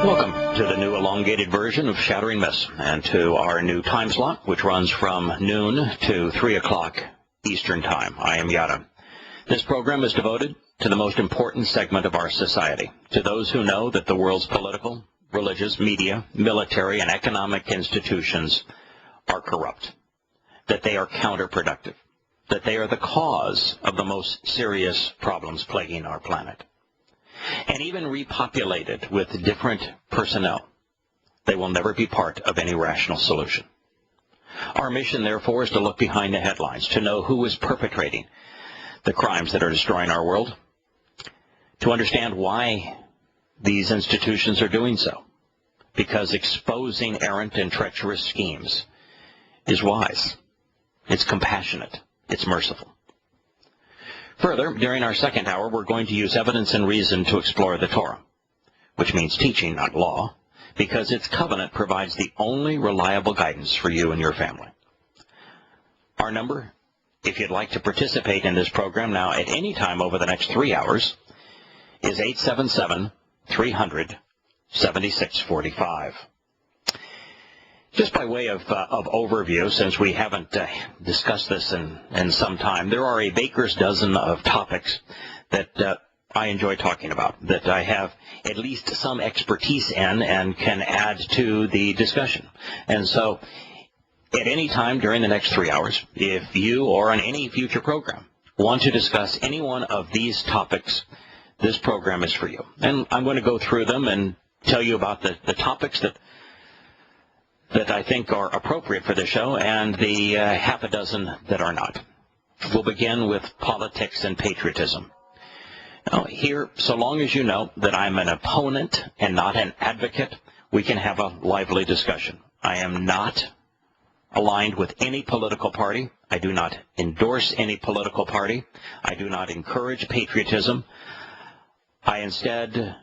Welcome to the new elongated version of Shattering Myths and to our new time slot, which runs from noon to 3 o'clock Eastern Time. I am Yahowah. This program is devoted to the most important segment of our society, to those who know that the world's political, religious, media, military, and economic institutions are corrupt, that they are counterproductive, that they are the cause of the most serious problems plaguing our planet. And even repopulated with different personnel, they will never be part of any rational solution. Our mission, therefore, is to look behind the headlines, to know who is perpetrating the crimes that are destroying our world, to understand why these institutions are doing so, because exposing errant and treacherous schemes is wise, it's compassionate, it's merciful. Further, during our second hour, we're going to use evidence and reason to explore the Torah, which means teaching, not law, because its covenant provides the only reliable guidance for you and your family. Our number, if you'd like to participate in this program now at any time over the next 3 hours, is 877-300-7645. Just by way of overview, since we haven't discussed this in some time, there are a baker's dozen of topics that I enjoy talking about, that I have at least some expertise in and can add to the discussion. And so at any time during the next 3 hours, if you or on any future program want to discuss any one of these topics, this program is for you. And I'm going to go through them and tell you about the topics that I think are appropriate for the show, and the half a dozen that are not. We'll begin with politics and patriotism. Now, here, so long as you know that I'm an opponent and not an advocate, we can have a lively discussion. I am not aligned with any political party. I do not endorse any political party. I do not encourage patriotism. I instead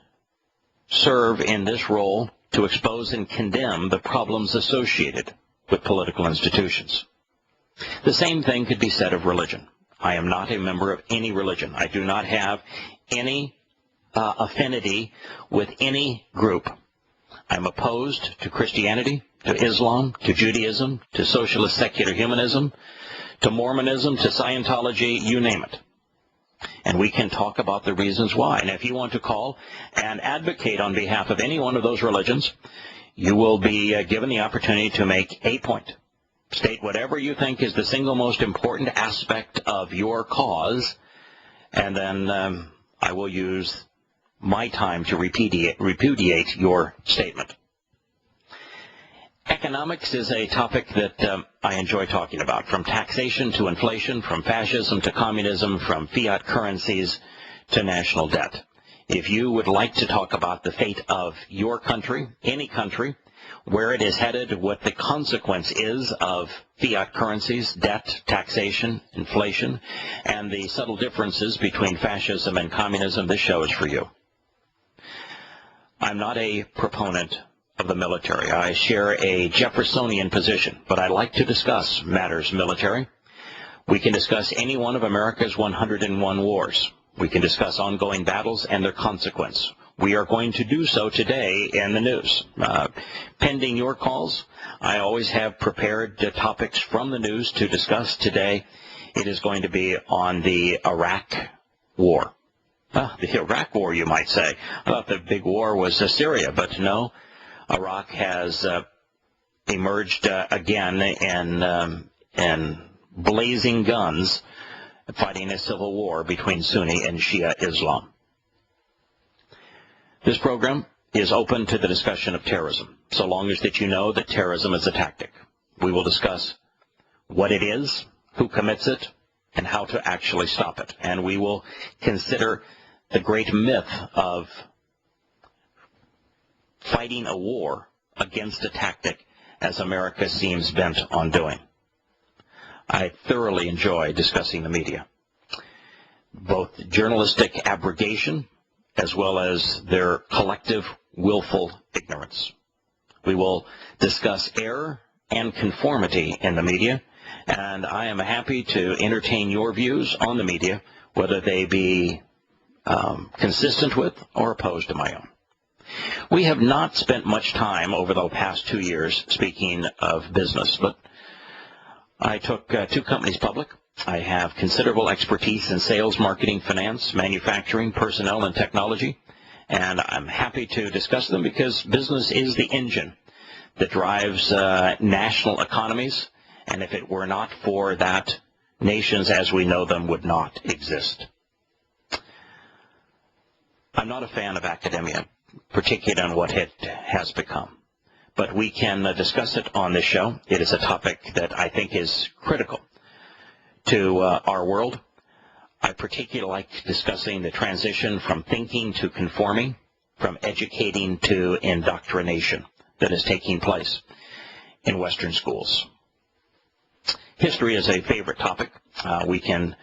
serve in this role to expose and condemn the problems associated with political institutions. The same thing could be said of religion. I am not a member of any religion. I do not have any affinity with any group. I'm opposed to Christianity, to Islam, to Judaism, to socialist secular humanism, to Mormonism, to Scientology, you name it. And we can talk about the reasons why. And if you want to call and advocate on behalf of any one of those religions, you will be given the opportunity to make a point. State whatever you think is the single most important aspect of your cause, and then I will use my time to repudiate your statement. Economics is a topic that I enjoy talking about, from taxation to inflation, from fascism to communism, from fiat currencies to national debt. If you would like to talk about the fate of your country, any country, where it is headed, what the consequence is of fiat currencies, debt, taxation, inflation, and the subtle differences between fascism and communism, this show is for you. I'm not a proponent of the military. I share a Jeffersonian position, but I like to discuss matters military. We can discuss any one of America's 101 wars. We can discuss ongoing battles and their consequence. We are going to do so today in the news. Pending your calls, I always have prepared topics from the news to discuss today. It is going to be on the Iraq war. The Iraq war, you might say. I thought the big war was Syria, but no. Iraq has emerged again in blazing guns, fighting a civil war between Sunni and Shia Islam. This program is open to the discussion of terrorism, so long as that you know that terrorism is a tactic. We will discuss what it is, who commits it, and how to actually stop it. And we will consider the great myth of fighting a war against a tactic, as America seems bent on doing. I thoroughly enjoy discussing the media, both journalistic abrogation as well as their collective willful ignorance. We will discuss error and conformity in the media, and I am happy to entertain your views on the media, whether they be consistent with or opposed to my own. We have not spent much time over the past 2 years speaking of business, but I took 2 companies public. I have considerable expertise in sales, marketing, finance, manufacturing, personnel, and technology, and I'm happy to discuss them because business is the engine that drives national economies, and if it were not for that, nations as we know them would not exist. I'm not a fan of academia, particularly on what it has become, but we can discuss it on this show. It is a topic that I think is critical to our world. I particularly like discussing the transition from thinking to conforming, from educating to indoctrination that is taking place in Western schools. History is a favorite topic. We can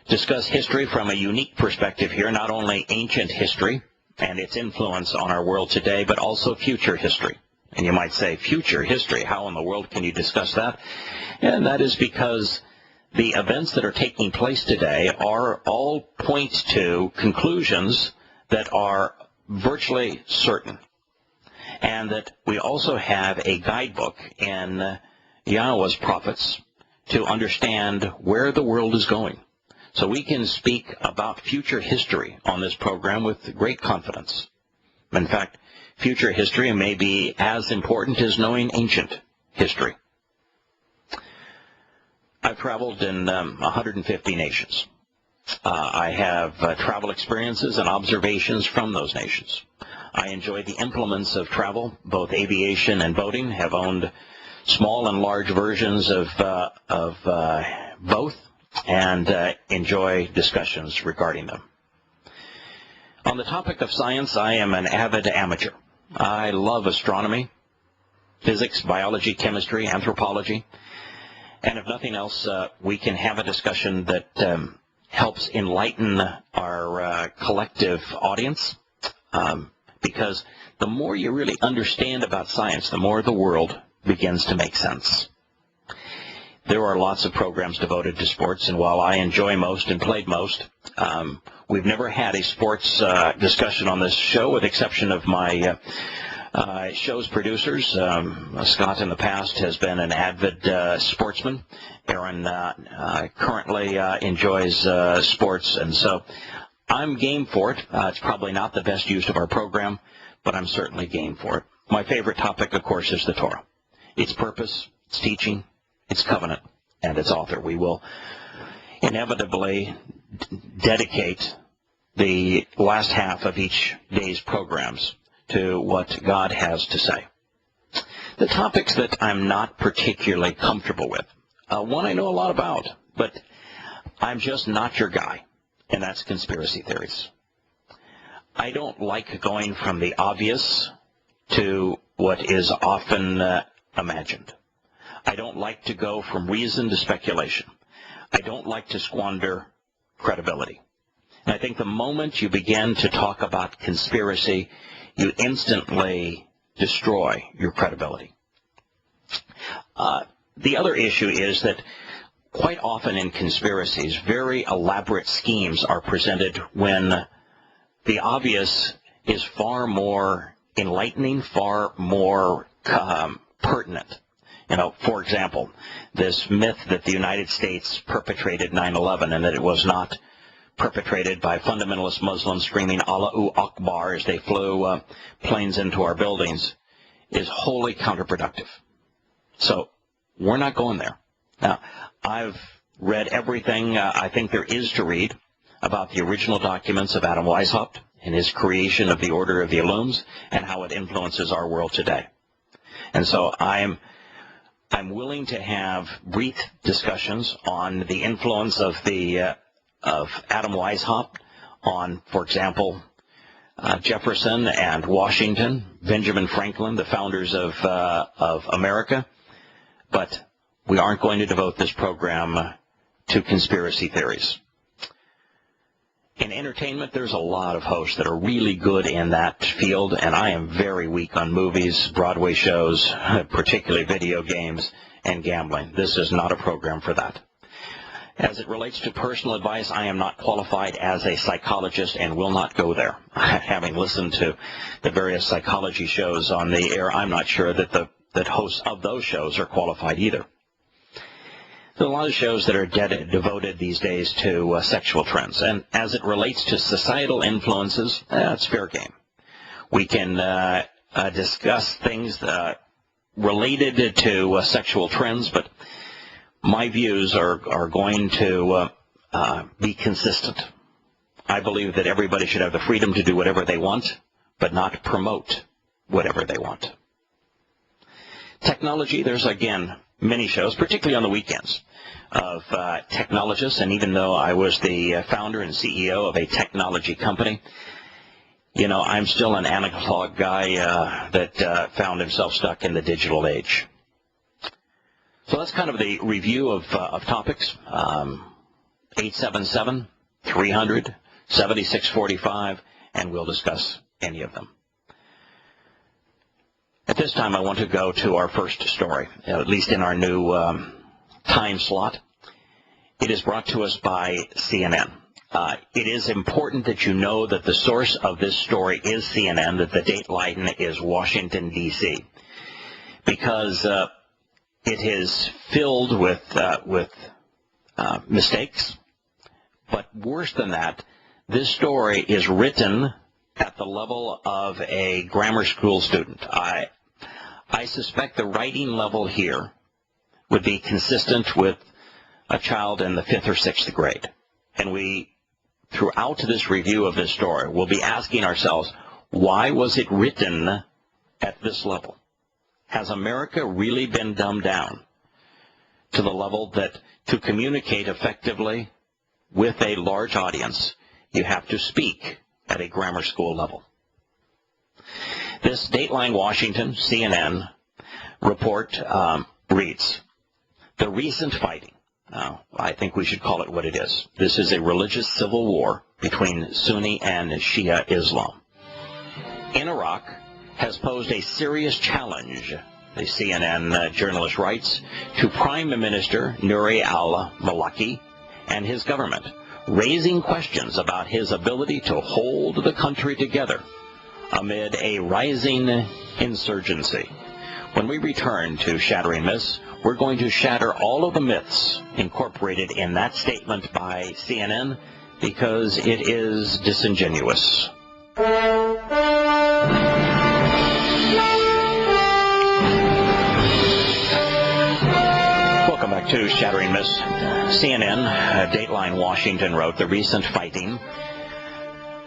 discuss history from a unique perspective here, not only ancient history and its influence on our world today, but also future history. And you might say, future history, how in the world can you discuss that? And that is because the events that are taking place today are all point to conclusions that are virtually certain. And that we also have a guidebook in Yahowah's prophets to understand where the world is going. So we can speak about future history on this program with great confidence. In fact, future history may be as important as knowing ancient history. I've traveled in 150 nations. I have travel experiences and observations from those nations. I enjoy the implements of travel, both aviation and boating, have owned small and large versions of both, and enjoy discussions regarding them. On the topic of science, I am an avid amateur. I love astronomy, physics, biology, chemistry, anthropology, and if nothing else, we can have a discussion that helps enlighten our collective audience, because the more you really understand about science, the more the world begins to make sense. There are lots of programs devoted to sports, and while I enjoy most and played most, we've never had a sports discussion on this show, with the exception of my show's producers. Scott in the past has been an avid sportsman. Aaron currently enjoys sports, and so I'm game for it. It's probably not the best use of our program, but I'm certainly game for it. My favorite topic, of course, is the Torah. Its purpose, its teaching, its covenant, and its author. We will inevitably dedicate the last half of each day's programs to what God has to say. The topics that I'm not particularly comfortable with, one I know a lot about, but I'm just not your guy, and that's conspiracy theories. I don't like going from the obvious to what is often imagined. I don't like to go from reason to speculation. I don't like to squander credibility. And I think the moment you begin to talk about conspiracy, you instantly destroy your credibility. The other issue is that quite often in conspiracies, very elaborate schemes are presented when the obvious is far more enlightening, far more pertinent. You know, for example, this myth that the United States perpetrated 9/11 and that it was not perpetrated by fundamentalist Muslims screaming Allahu Akbar as they flew planes into our buildings is wholly counterproductive. So we're not going there. Now, I've read everything I think there is to read about the original documents of Adam Weishaupt and his creation of the Order of the Illums and how it influences our world today. And so I'm willing to have brief discussions on the influence of Adam Weishaupt on, for example, Jefferson and Washington, Benjamin Franklin, the founders of America. But we aren't going to devote this program to conspiracy theories. In entertainment, there's a lot of hosts that are really good in that field, and I am very weak on movies, Broadway shows, particularly video games, and gambling. This is not a program for that. As it relates to personal advice, I am not qualified as a psychologist and will not go there. Having listened to the various psychology shows on the air, I'm not sure that hosts of those shows are qualified either. There are a lot of shows that are devoted these days to sexual trends, and as it relates to societal influences, it's fair game. We can discuss things related to sexual trends, but my views are going to be consistent. I believe that everybody should have the freedom to do whatever they want, but not promote whatever they want. Technology, there's, again, many shows, particularly on the weekends, of technologists, and even though I was the founder and CEO of a technology company, you know, I'm still an analog guy that found himself stuck in the digital age. So that's kind of the review of topics. 877-300-7645, and we'll discuss any of them. At this time, I want to go to our first story, at least in our new time slot. It is brought to us by CNN. It is important that you know that the source of this story is CNN, that the dateline is Washington, D.C., because it is filled with mistakes. But worse than that, this story is written at the level of a grammar school student. I suspect the writing level here would be consistent with a child in the 5th or 6th grade. And we, throughout this review of this story, will be asking ourselves, why was it written at this level? Has America really been dumbed down to the level that to communicate effectively with a large audience, you have to speak at a grammar school level? This Dateline Washington, CNN, report reads, the recent fighting. Now, I think we should call it what it is. This is a religious civil war between Sunni and Shia Islam in Iraq has posed a serious challenge, the CNN journalist writes, to Prime Minister Nouri al-Maliki and his government, raising questions about his ability to hold the country together amid a rising insurgency. When we return to Shattering Myths, we're going to shatter all of the myths incorporated in that statement by CNN because it is disingenuous. Welcome back to Shattering Myths. CNN, Dateline Washington wrote, the recent fighting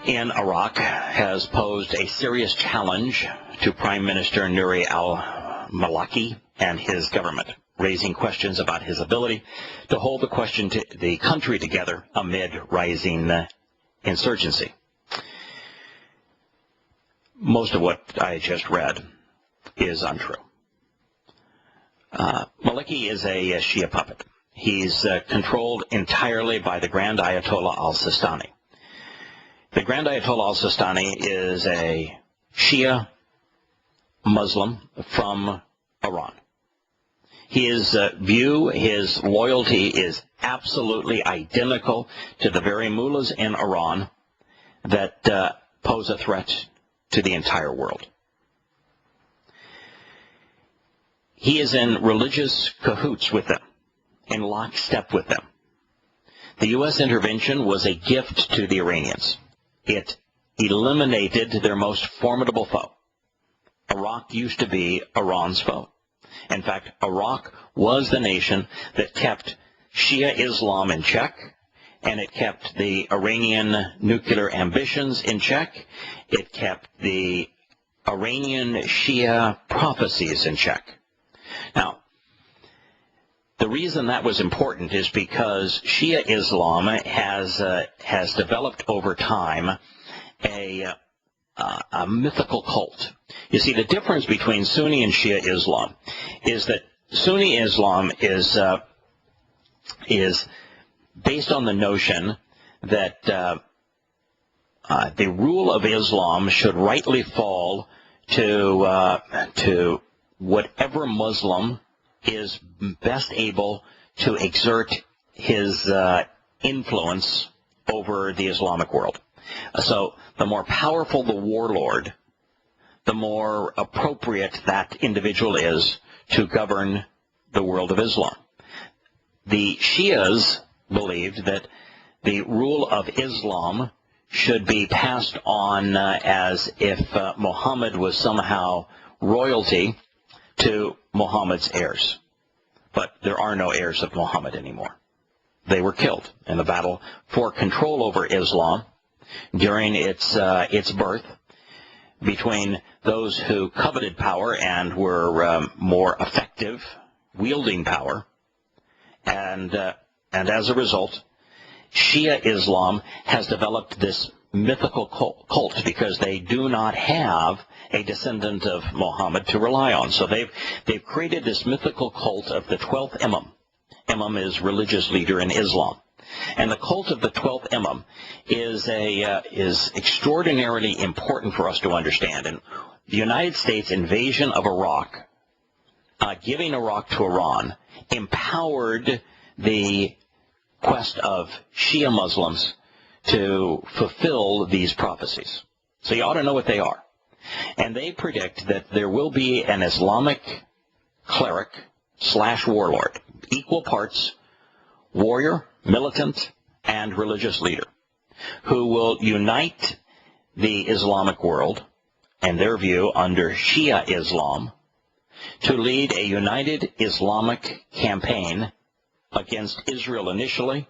in Iraq has posed a serious challenge to Prime Minister Nouri al-Maliki and his government, raising questions about his ability to hold the country together amid rising insurgency. Most of what I just read is untrue. Maliki is a Shia puppet. He's controlled entirely by the Grand Ayatollah al-Sistani. The Grand Ayatollah al-Sistani is a Shia Muslim from Iran. His view, his loyalty is absolutely identical to the very mullahs in Iran that pose a threat to the entire world. He is in religious cahoots with them, in lockstep with them. The U.S. intervention was a gift to the Iranians. It eliminated their most formidable foe. Iraq used to be Iran's foe. In fact, Iraq was the nation that kept Shia Islam in check, and it kept the Iranian nuclear ambitions in check. It kept the Iranian Shia prophecies in check. Now, the reason that was important is because Shia Islam has developed over time a mythical cult. You see, the difference between Sunni and Shia Islam is that Sunni Islam is based on the notion that the rule of Islam should rightly fall to whatever Muslim is best able to exert his influence over the Islamic world. So the more powerful the warlord, the more appropriate that individual is to govern the world of Islam. The Shias believed that the rule of Islam should be passed on as if Muhammad was somehow royalty to Muhammad's heirs. But there are no heirs of Muhammad anymore. They were killed in the battle for control over Islam during its birth, between those who coveted power and were more effective wielding power, and as a result, Shia Islam has developed this mythical cult because they do not have a descendant of Muhammad to rely on. So they've created this mythical cult of the 12th Imam. Imam is religious leader in Islam. And the cult of the 12th Imam is extraordinarily important for us to understand. And the United States invasion of Iraq, giving Iraq to Iran, empowered the quest of Shia Muslims to fulfill these prophecies. So you ought to know what they are. And they predict that there will be an Islamic cleric / warlord, equal parts warrior, militant, and religious leader, who will unite the Islamic world, in their view, under Shia Islam, to lead a united Islamic campaign against Israel initially,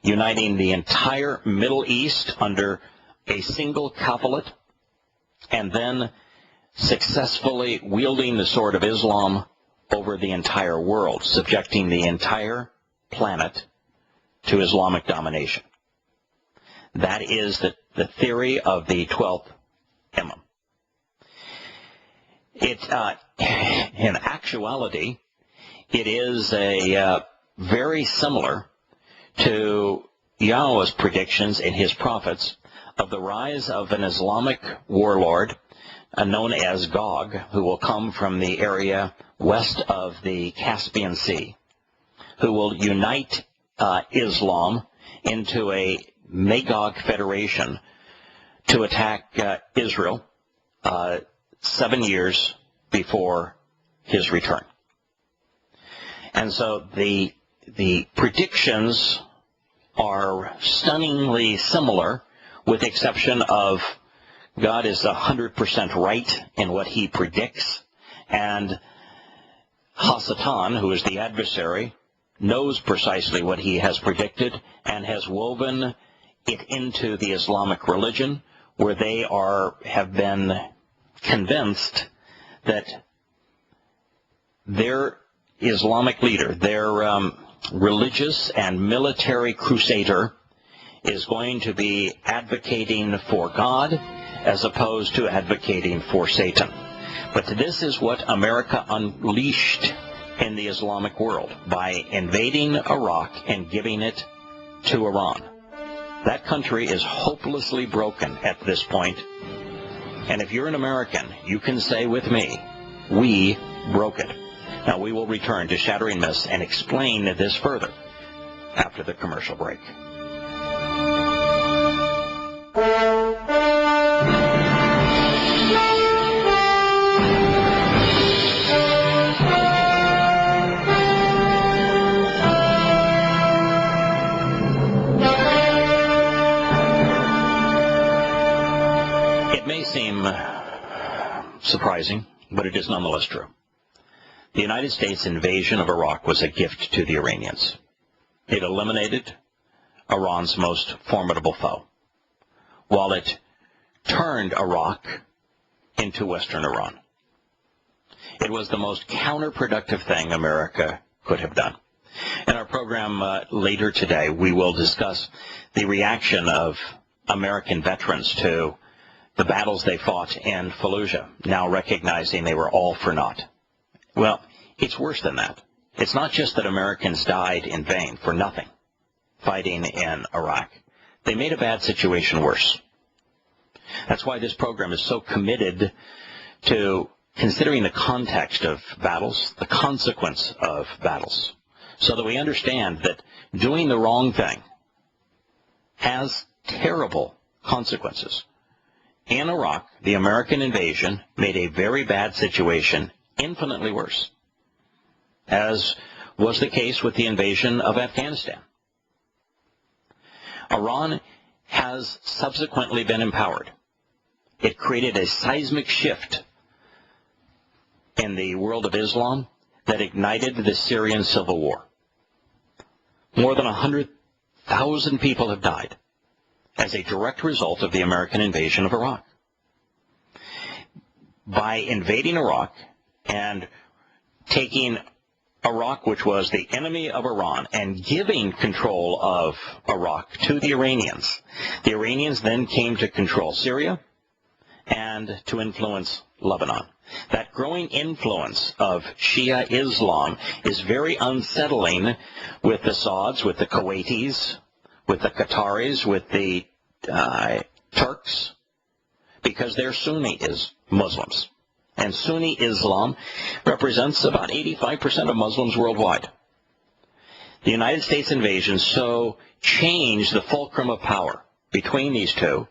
uniting the entire Middle East under a single caliphate, and then successfully wielding the sword of Islam over the entire world, subjecting the entire planet to Islamic domination. That is the theory of the 12th Imam. In actuality, it is very similar to Yahowah's predictions in his prophets of the rise of an Islamic warlord known as Gog, who will come from the area west of the Caspian Sea, who will unite Islam into a Magog federation to attack Israel 7 years before his return. And so the predictions are stunningly similar, with the exception of God is 100% right in what he predicts, and Hasatan, who is the adversary, knows precisely what he has predicted and has woven it into the Islamic religion, where they have been convinced that their Islamic leader, their religious and military crusader, is going to be advocating for God as opposed to advocating for Satan. But this is what America unleashed in the Islamic world by invading Iraq and giving it to Iran. That country is hopelessly broken at this point. And if you're an American, you can say with me, we broke it. Now we will return to Shattering Myths and explain this further after the commercial break. It may seem surprising, but it is nonetheless true. The United States invasion of Iraq was a gift to the Iranians. It eliminated Iran's most formidable foe, while it turned Iraq into Western Iran. It was the most counterproductive thing America could have done. In our program later today, we will discuss the reaction of American veterans to the battles they fought in Fallujah, now recognizing they were all for naught. Well, it's worse than that. It's not just that Americans died in vain for nothing fighting in Iraq. They made a bad situation worse. That's why this program is so committed to considering the context of battles, the consequence of battles, so that we understand that doing the wrong thing has terrible consequences. In Iraq, the American invasion made a very bad situation infinitely worse, as was the case with the invasion of Afghanistan. Iran has subsequently been empowered. It created a seismic shift in the world of Islam that ignited the Syrian civil war. More than 100,000 people have died as a direct result of the American invasion of Iraq. By invading Iraq and taking Iraq, which was the enemy of Iran, and giving control of Iraq to the Iranians then came to control Syria and to influence Lebanon. That growing influence of Shia Islam is very unsettling with the Sauds, with the Kuwaitis, with the Qataris, with the Turks, because they're Sunni Muslims. And Sunni Islam represents about 85% of Muslims worldwide. The United States invasion so changed the fulcrum of power between these two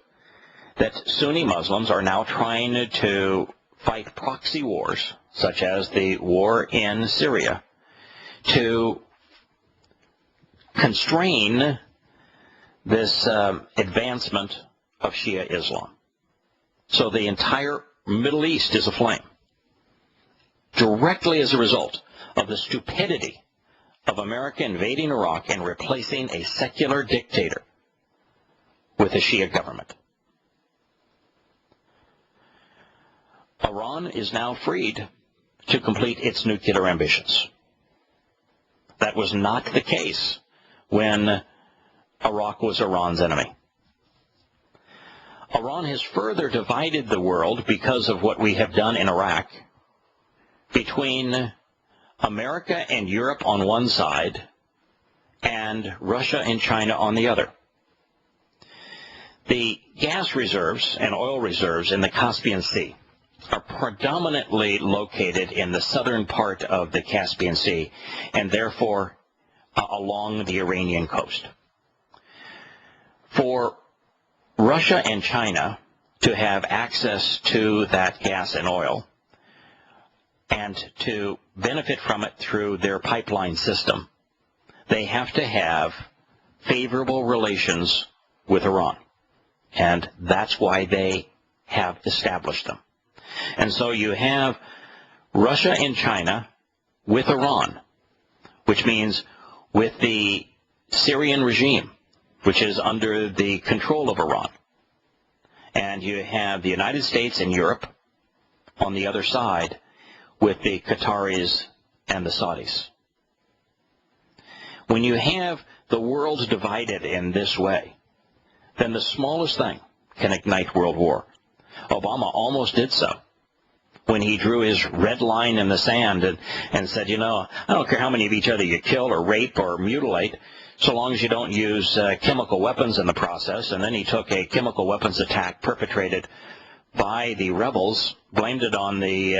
that Sunni Muslims are now trying to fight proxy wars, such as the war in Syria, to constrain this advancement of Shia Islam. So the entire Middle East is aflame, directly as a result of the stupidity of America invading Iraq and replacing a secular dictator with a Shia government. Iran is now freed to complete its nuclear ambitions. That was not the case when Iraq was Iran's enemy. Iran has further divided the world because of what we have done in Iraq between America and Europe on one side and Russia and China on the other. The gas reserves and oil reserves in the Caspian Sea are predominantly located in the southern part of the Caspian Sea and therefore along the Iranian coast. For Russia and China to have access to that gas and oil and to benefit from it through their pipeline system, they have to have favorable relations with Iran. And that's why they have established them. And so you have Russia and China with Iran, which means with the Syrian regime, which is under the control of Iran. And you have the United States and Europe on the other side with the Qataris and the Saudis. When you have the world divided in this way, then the smallest thing can ignite world war. Obama almost did so when he drew his red line in the sand and said, you know, I don't care how many of each other you kill or rape or mutilate, so long as you don't use chemical weapons in the process. And then he took a chemical weapons attack perpetrated by the rebels, blamed it on the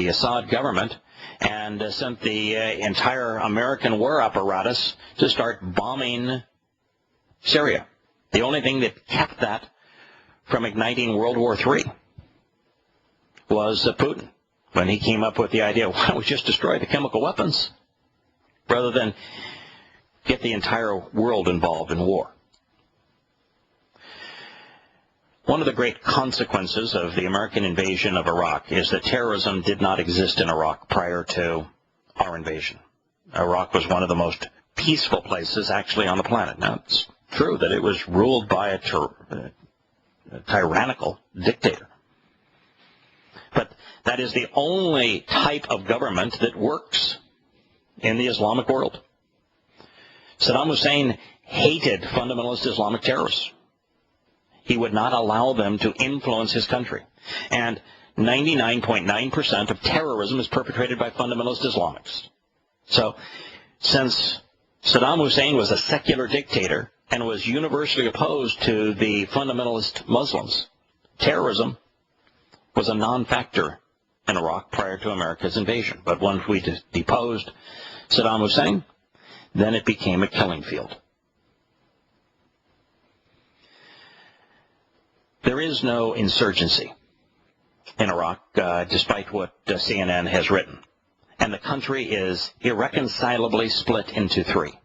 Assad government, and sent the entire American war apparatus to start bombing Syria. The only thing that kept that from igniting World War III was Putin, when he came up with the idea, why don't we just destroy the chemical weapons rather than get the entire world involved in war. One of the great consequences of the American invasion of Iraq is that terrorism did not exist in Iraq prior to our invasion. Iraq was one of the most peaceful places actually on the planet. Now, it's true that it was ruled by a tyrannical dictator. But that is the only type of government that works in the Islamic world. Saddam Hussein hated fundamentalist Islamic terrorists. He would not allow them to influence his country. And 99.9% of terrorism is perpetrated by fundamentalist Islamists. So, since Saddam Hussein was a secular dictator and was universally opposed to the fundamentalist Muslims, terrorism was a non-factor in Iraq prior to America's invasion. But once we deposed Saddam Hussein, then it became a killing field. There is no insurgency in Iraq, despite what CNN has written. And the country is irreconcilably split into three,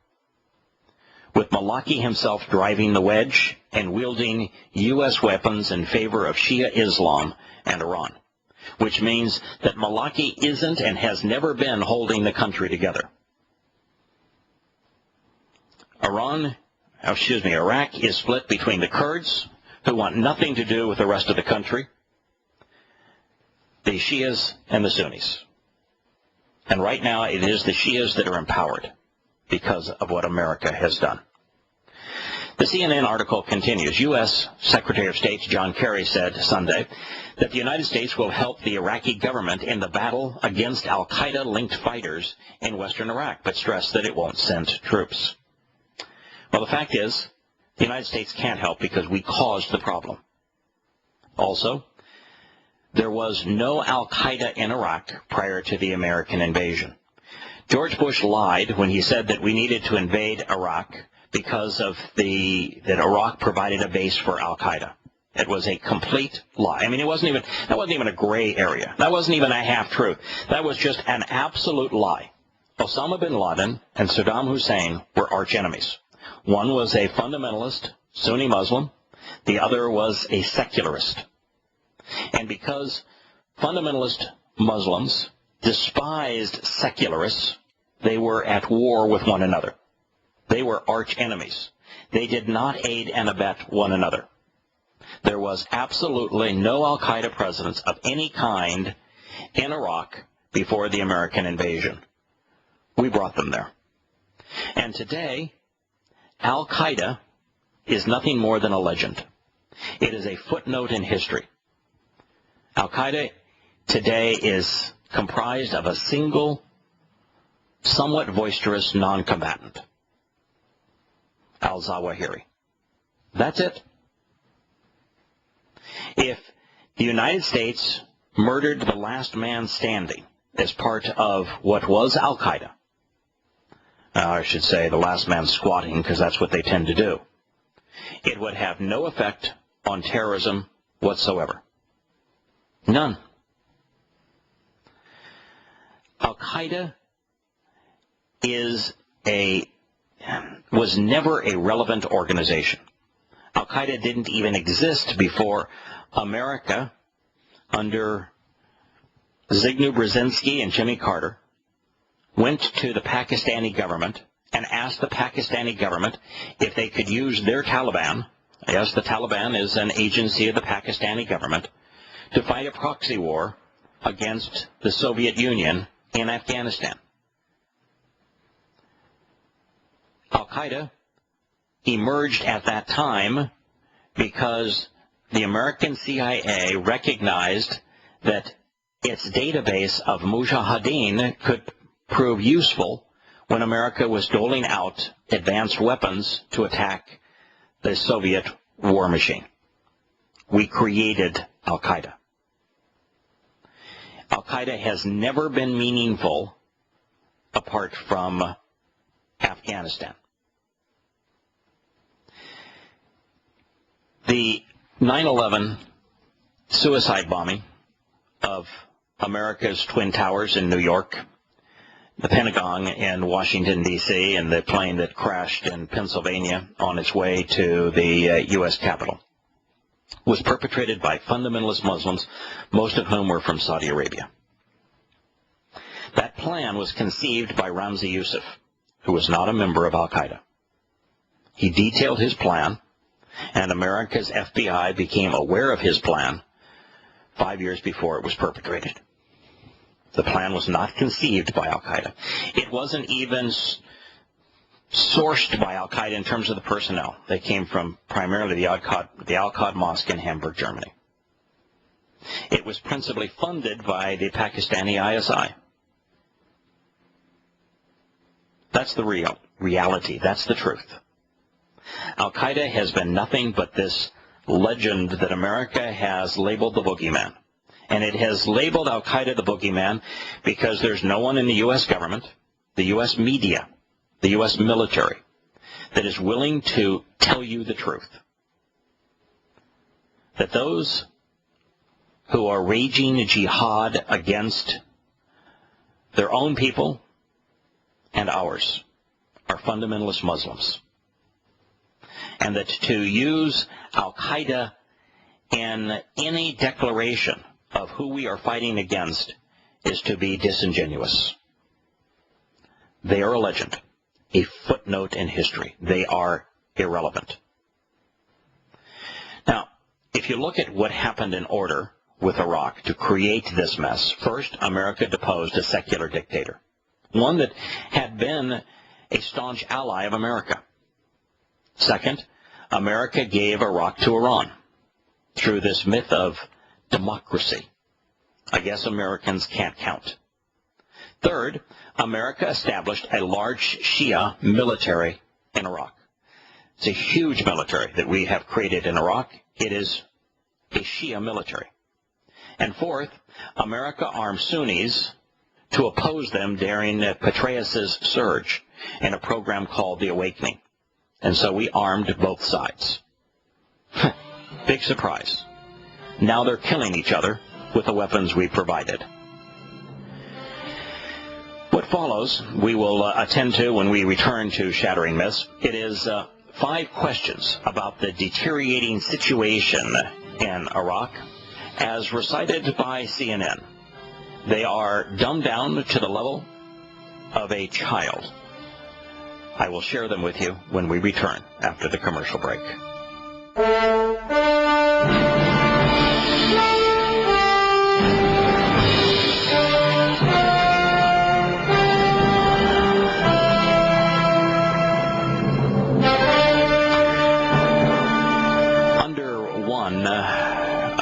with Maliki himself driving the wedge and wielding U.S. weapons in favor of Shia Islam and Iran, which means that Maliki isn't and has never been holding the country together. Iraq is split between the Kurds, who want nothing to do with the rest of the country, the Shias, and the Sunnis. And right now it is the Shias that are empowered because of what America has done. The CNN article continues. U.S. Secretary of State John Kerry said Sunday that the United States will help the Iraqi government in the battle against al-Qaeda-linked fighters in western Iraq, but stressed that it won't send troops. Well, the fact is, the United States can't help because we caused the problem. Also, there was no al-Qaeda in Iraq prior to the American invasion. George Bush lied when he said that we needed to invade Iraq because of that Iraq provided a base for al-Qaeda. It was a complete lie. I mean, that wasn't even a gray area. That wasn't even a half-truth. That was just an absolute lie. Osama bin Laden and Saddam Hussein were arch enemies. One was a fundamentalist Sunni Muslim. The other was a secularist. And because fundamentalist Muslims despised secularists, they were at war with one another. They were arch enemies. They did not aid and abet one another. There was absolutely no al-Qaeda presence of any kind in Iraq before the American invasion. We brought them there. And today, al-Qaeda is nothing more than a legend. It is a footnote in history. Al-Qaeda today is comprised of a single, somewhat boisterous non-combatant, al-Zawahiri. That's it. If the United States murdered the last man standing as part of what was al-Qaeda, I should say the last man squatting, because that's what they tend to do, it would have no effect on terrorism whatsoever. None. Al-Qaeda was never a relevant organization. Al-Qaeda didn't even exist before America, under Zygmunt Brzezinski and Jimmy Carter, went to the Pakistani government and asked the Pakistani government if they could use their Taliban, yes, the Taliban is an agency of the Pakistani government, to fight a proxy war against the Soviet Union in Afghanistan. Al-Qaeda emerged at that time because the American CIA recognized that its database of mujahideen could prove useful when America was doling out advanced weapons to attack the Soviet war machine. We created al-Qaeda. Al-Qaeda has never been meaningful apart from Afghanistan. The 9/11 suicide bombing of America's Twin Towers in New York, the Pentagon in Washington, D.C., and the plane that crashed in Pennsylvania on its way to the U.S. Capitol, was perpetrated by fundamentalist Muslims, most of whom were from Saudi Arabia. That plan was conceived by Ramzi Youssef, who was not a member of al-Qaeda. He detailed his plan, and America's FBI became aware of his plan 5 years before it was perpetrated. The plan was not conceived by al-Qaeda. It wasn't even sourced by al-Qaeda in terms of the personnel. They came from primarily the Al-Qad Mosque in Hamburg, Germany. It was principally funded by the Pakistani ISI. That's the reality. That's the truth. Al-Qaeda has been nothing but this legend that America has labeled the boogeyman. And it has labeled al-Qaeda the boogeyman because there's no one in the U.S. government, the U.S. media, the U.S. military, that is willing to tell you the truth, that those who are waging jihad against their own people and ours are fundamentalist Muslims, and that to use al-Qaeda in any declaration of who we are fighting against is to be disingenuous. They are a legend, a footnote in history. They are irrelevant. Now, if you look at what happened in order with Iraq to create this mess, first, America deposed a secular dictator, one that had been a staunch ally of America. Second, America gave Iraq to Iran through this myth of democracy. I guess Americans can't count. Third, America established a large Shia military in Iraq. It's a huge military that we have created in Iraq. It is a Shia military. And fourth, America armed Sunnis to oppose them during Petraeus' surge in a program called the Awakening. And so we armed both sides. Big surprise. Now they're killing each other with the weapons we provided. What follows, we will attend to when we return to Shattering Myths. It is 5 questions about the deteriorating situation in Iraq as recited by CNN. They are dumbed down to the level of a child. I will share them with you when we return after the commercial break.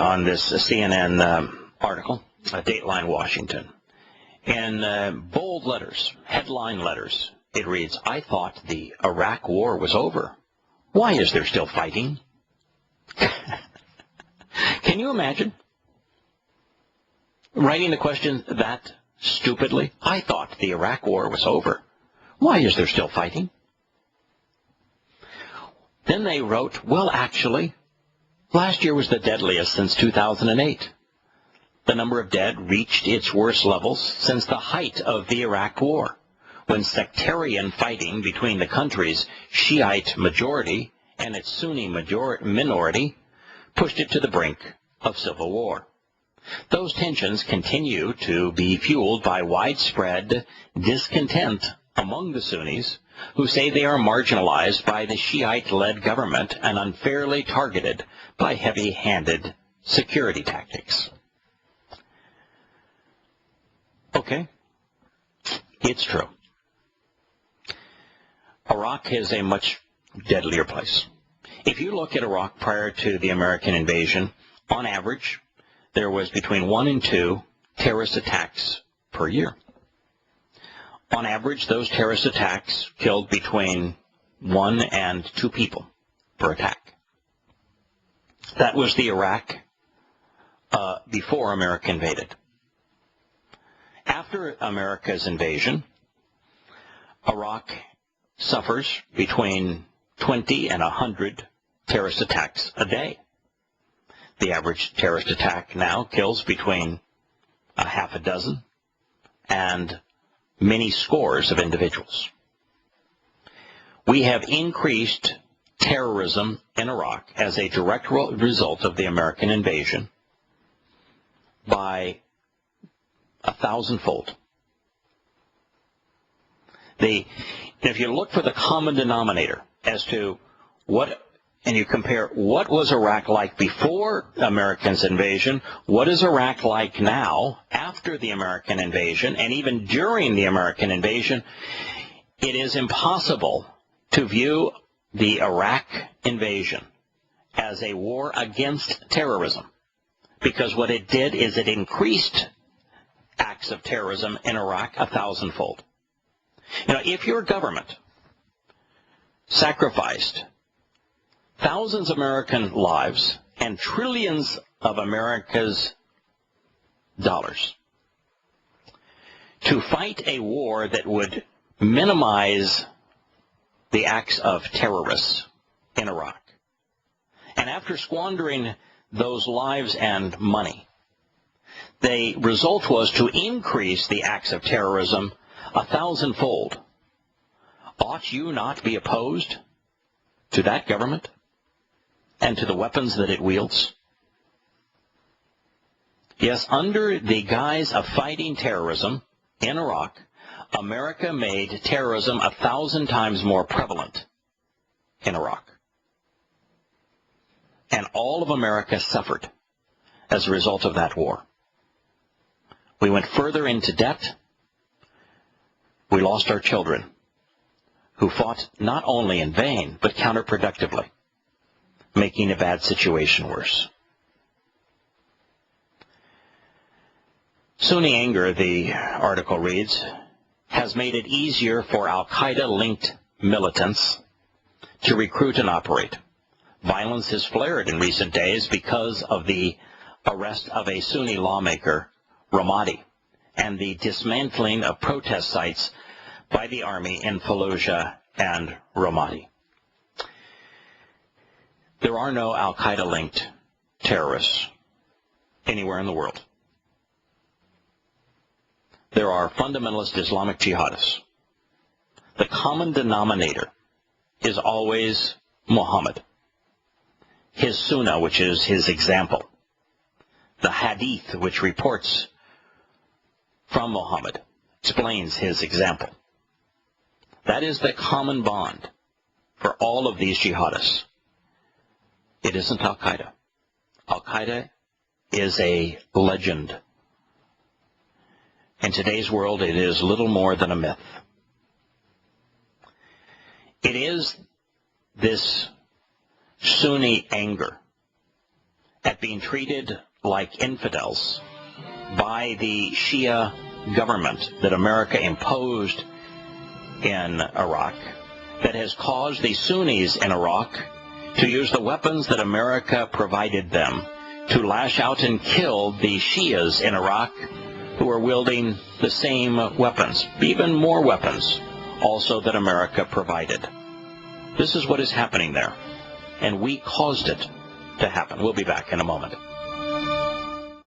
On this CNN article, Dateline Washington, in bold letters, headline letters, it reads, "I thought the Iraq war was over. Why is there still fighting?" Can you imagine writing the question that stupidly? I thought the Iraq war was over. Why is there still fighting? Then they wrote, well, actually, last year was the deadliest since 2008. The number of dead reached its worst levels since the height of the Iraq War, when sectarian fighting between the country's Shiite majority and its Sunni minority pushed it to the brink of civil war. Those tensions continue to be fueled by widespread discontent among the Sunnis, who say they are marginalized by the Shiite-led government and unfairly targeted by heavy-handed security tactics. Okay, it's true. Iraq is a much deadlier place. If you look at Iraq prior to the American invasion, on average, there was between 1 and 2 terrorist attacks per year. On average, those terrorist attacks killed between 1 and 2 people per attack. That was the Iraq before America invaded. After America's invasion, Iraq suffers between 20 and 100 terrorist attacks a day. The average terrorist attack now kills between a half a dozen and many scores of individuals. We have increased terrorism in Iraq as a direct result of the American invasion by 1,000-fold. If you look for the common denominator as to what, and you compare what was Iraq like before Americans' invasion, what is Iraq like now after the American invasion, and even during the American invasion, it is impossible to view the Iraq invasion as a war against terrorism, because what it did is it increased acts of terrorism in Iraq 1,000-fold. You know, if your government sacrificed thousands of American lives and trillions of America's dollars to fight a war that would minimize the acts of terrorists in Iraq. And after squandering those lives and money, the result was to increase the acts of terrorism 1,000-fold. Ought you not be opposed to that government and to the weapons that it wields? Yes, under the guise of fighting terrorism in Iraq, America made terrorism 1,000 times more prevalent in Iraq. And all of America suffered as a result of that war. We went further into debt. We lost our children, who fought not only in vain, but counterproductively, making a bad situation worse. Sunni anger, the article reads, has made it easier for al-Qaeda-linked militants to recruit and operate. Violence has flared in recent days because of the arrest of a Sunni lawmaker, Ramadi, and the dismantling of protest sites by the army in Fallujah and Ramadi. There are no al-Qaeda-linked terrorists anywhere in the world. There are fundamentalist Islamic jihadists. The common denominator is always Muhammad, his sunnah, which is his example, the hadith, which reports from Muhammad, explains his example. That is the common bond for all of these jihadists. It isn't al-Qaeda. Al-Qaeda is a legend. In today's world, it is little more than a myth. It is this Sunni anger at being treated like infidels by the Shia government that America imposed in Iraq that has caused the Sunnis in Iraq to use the weapons that America provided them to lash out and kill the Shias in Iraq who are wielding the same weapons, even more weapons also that America provided. This is what is happening there, and we caused it to happen. We'll be back in a moment.